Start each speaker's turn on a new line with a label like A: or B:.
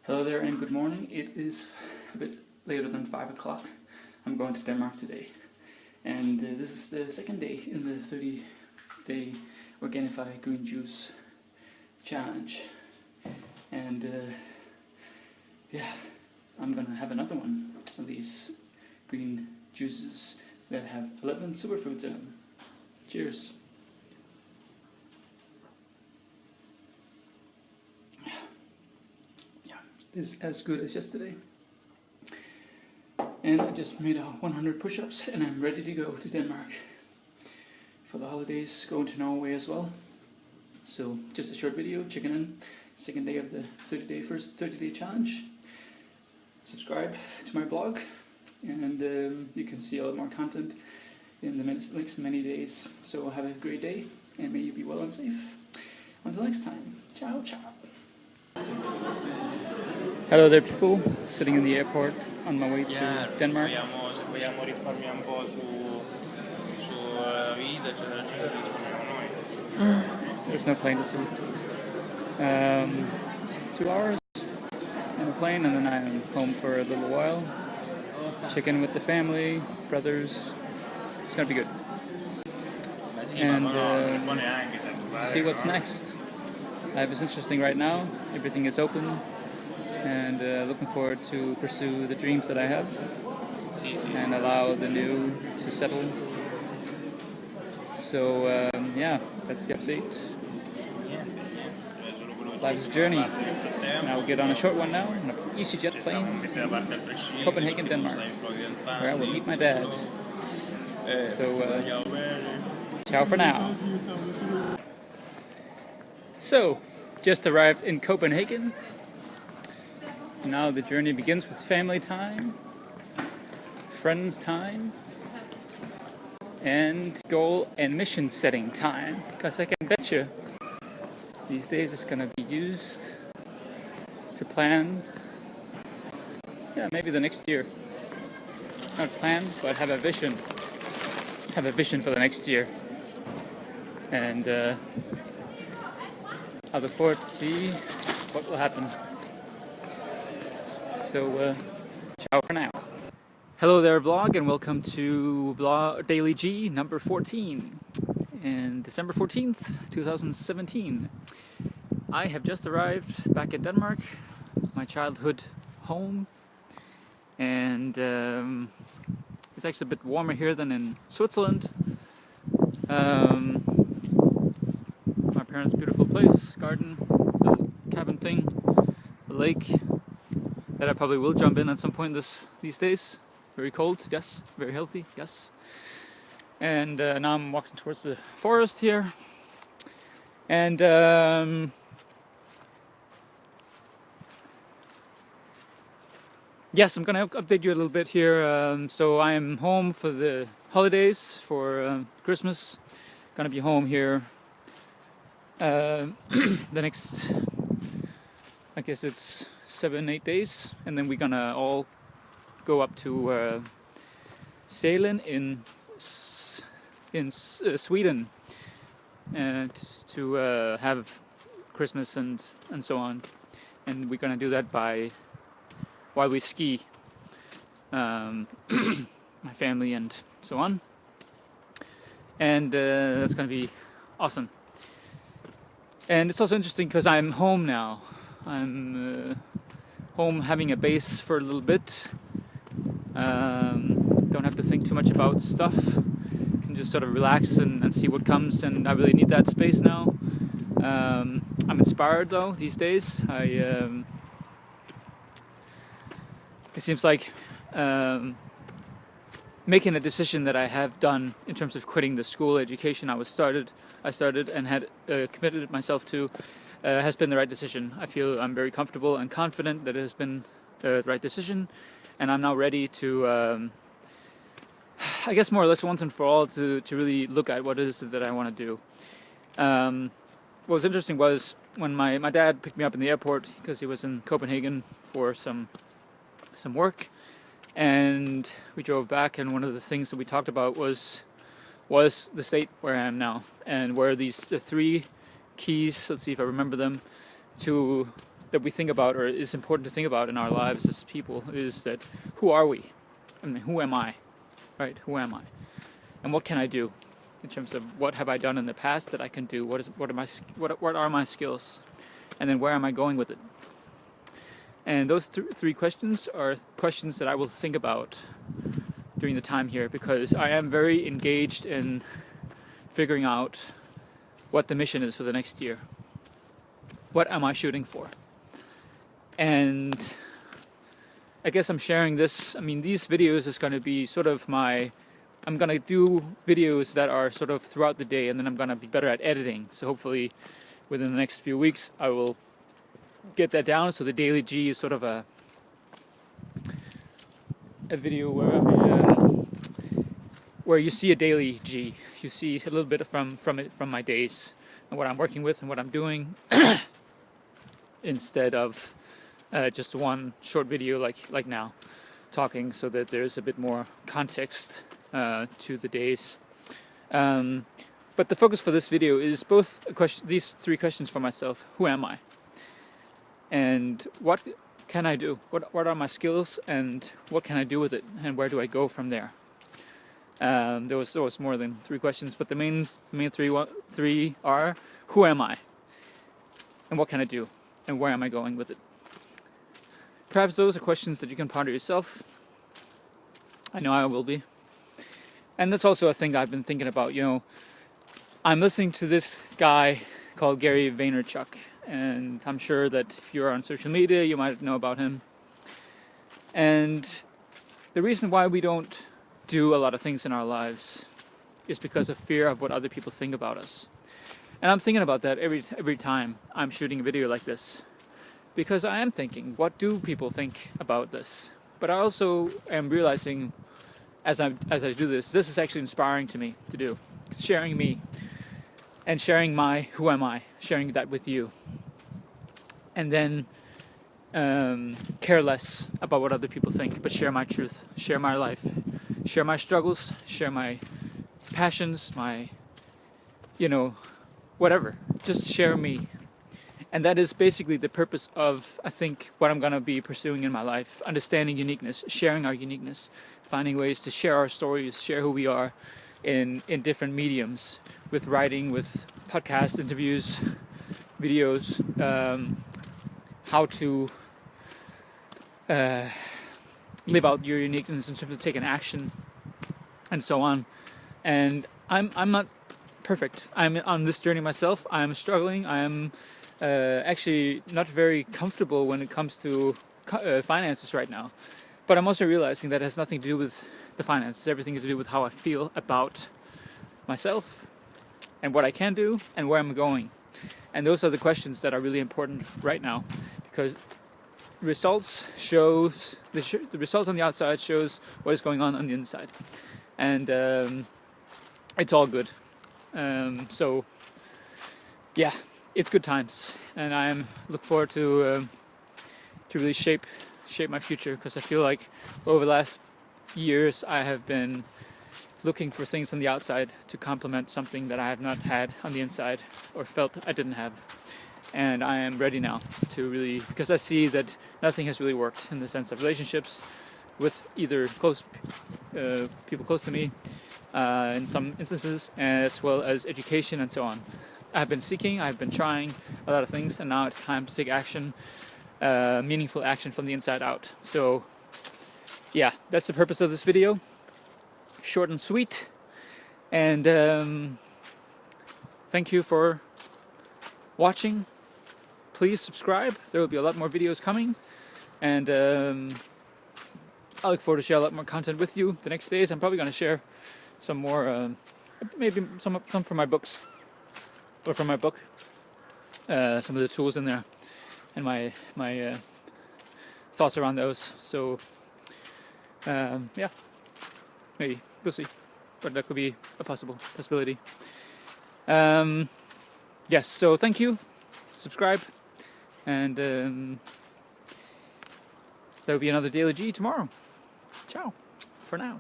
A: Hello there and good morning. It is a bit later than 5 o'clock. I'm going to Denmark today. And this is the second day in the 30-day Organifi Green Juice Challenge. And yeah, I'm going to have another one of these green juices that have 11 superfruits in them. Cheers. Is as good as yesterday, and I just made 100 push-ups and I'm ready to go to Denmark for the holidays, going to Norway as well. So just a short video, checking in, second day of the first 30-day challenge. Subscribe to my blog and you can see a lot more content in the next many days. So have a great day and may you be well and safe. Until next time, ciao ciao. Hello there people, sitting in the airport on my way to Denmark.
B: Vogliamo risparmiare un po' su vita, eccetera, eccetera, risparmiamo noi.
A: There's no plane to see. 2 hours on the plane and then I'm home for a little while. Check in with the family, brothers. It's gonna be good. And see what's next. Life is interesting right now. Everything is open. And looking forward to pursue the dreams that I have and allow the new to settle. So yeah, that's the update. Life's a journey. And I will get on a short one now on an EasyJet plane, Copenhagen, Denmark, where I will meet my dad. So ciao for now. So just arrived in Copenhagen. Now the journey begins with family time, friends time, and goal and mission setting time. Because I can bet you these days it's going to be used to plan, maybe the next year. Not plan, but have a vision. Have a vision for the next year. And I look forward to see what will happen. So, ciao for now. Hello there vlog and welcome to DailyG number 14 and December 14th, 2017. I have just arrived back in Denmark, my childhood home, and it's actually a bit warmer here than in Switzerland. My parents' beautiful place, garden, little cabin thing, a lake. That I probably will jump in at some point these days. Very cold, yes. Very healthy, yes. And now I'm walking towards the forest here. And yes, I'm gonna update you a little bit here. So I am home for the holidays, for Christmas. Gonna be home here the next, I guess it's 7-8 days, and then we're gonna all go up to Sälen in Sweden to have Christmas and so on, and we're gonna do that while we ski, my family and so on, and that's gonna be awesome. And it's also interesting because I'm home now. I'm home having a base for a little bit. Don't have to think too much about stuff. Can just sort of relax and see what comes, and I really need that space now. I'm inspired though these days. It seems like making a decision that I have done in terms of quitting the school education I started and had committed myself to has been the right decision. I feel I'm very comfortable and confident that it has been the right decision, and I'm now ready to, I guess more or less once and for all, to really look at what it is that I want to do. What was interesting was when my dad picked me up in the airport because he was in Copenhagen for some work, and we drove back, and one of the things that we talked about was the state where I am now, and where the 3 keys, let's see if I remember them, to that we think about, or is important to think about in our lives as people, is that who are we? I mean, who am I? Right? Who am I? And what can I do? In terms of what have I done in the past that I can do? What are my skills? And then where am I going with it? And those three questions are questions that I will think about during the time here, because I am very engaged in figuring out what the mission is for the next year. What am I shooting for? And I guess I'm sharing this. I mean, these videos is going to be sort of I'm going to do videos that are sort of throughout the day, and then I'm going to be better at editing. So hopefully within the next few weeks I will get that down. So the DailyG is sort of a video where you see a DailyG. You see a little bit from my days and what I'm working with and what I'm doing, instead of just one short video like now, talking, so that there's a bit more context to the days. But the focus for this video is both these three questions for myself. Who am I? And what can I do? What are my skills, and what can I do with it? And where do I go from there? There was more than three questions, but the main three are: who am I? And what can I do? And where am I going with it? Perhaps those are questions that you can ponder yourself. I know I will be. And that's also a thing I've been thinking about. I'm listening to this guy called Gary Vaynerchuk, and I'm sure that if you're on social media, you might know about him. And the reason why we don't do a lot of things in our lives is because of fear of what other people think about us. And I'm thinking about that every time I'm shooting a video like this, because I am thinking, what do people think about this? But I also am realizing, as I do this is actually inspiring to me to do, sharing me and sharing my who am I, sharing that with you, and then care less about what other people think, but share my truth, share my life, share my struggles, share my passions, my whatever, just share me. And that is basically the purpose of, I think, what I'm going to be pursuing in my life: understanding uniqueness, sharing our uniqueness, finding ways to share our stories, share who we are in different mediums, with writing, with podcasts, interviews, videos, how to live out your uniqueness in terms of taking action, and so on. And I'm not perfect. I'm on this journey myself. I'm struggling. I'm actually not very comfortable when it comes to finances right now. But I'm also realizing that it has nothing to do with the finances, everything to do with how I feel about myself and what I can do and where I'm going. And those are the questions that are really important right now, because the results on the outside shows what is going on the inside, and it's all good. So yeah, it's good times, and I look forward to really shape my future, because I feel like over the last years I have been looking for things on the outside to complement something that I have not had on the inside, or felt I didn't have. And I am ready now to really, because I see that nothing has really worked in the sense of relationships with either people close to me, in some instances, as well as education and so on. I've been seeking, I've been trying a lot of things, and now it's time to take action, meaningful action from the inside out. So yeah, that's the purpose of this video. Short and sweet. And thank you for watching. Please subscribe. There will be a lot more videos coming. And I look forward to share a lot more content with you the next days. I'm probably going to share some more, maybe some from my books, or from my book, some of the tools in there, and my thoughts around those. So yeah, maybe we'll see, but that could be a possibility. Yes, so thank you, subscribe, and there will be another DailyG tomorrow. Ciao for now.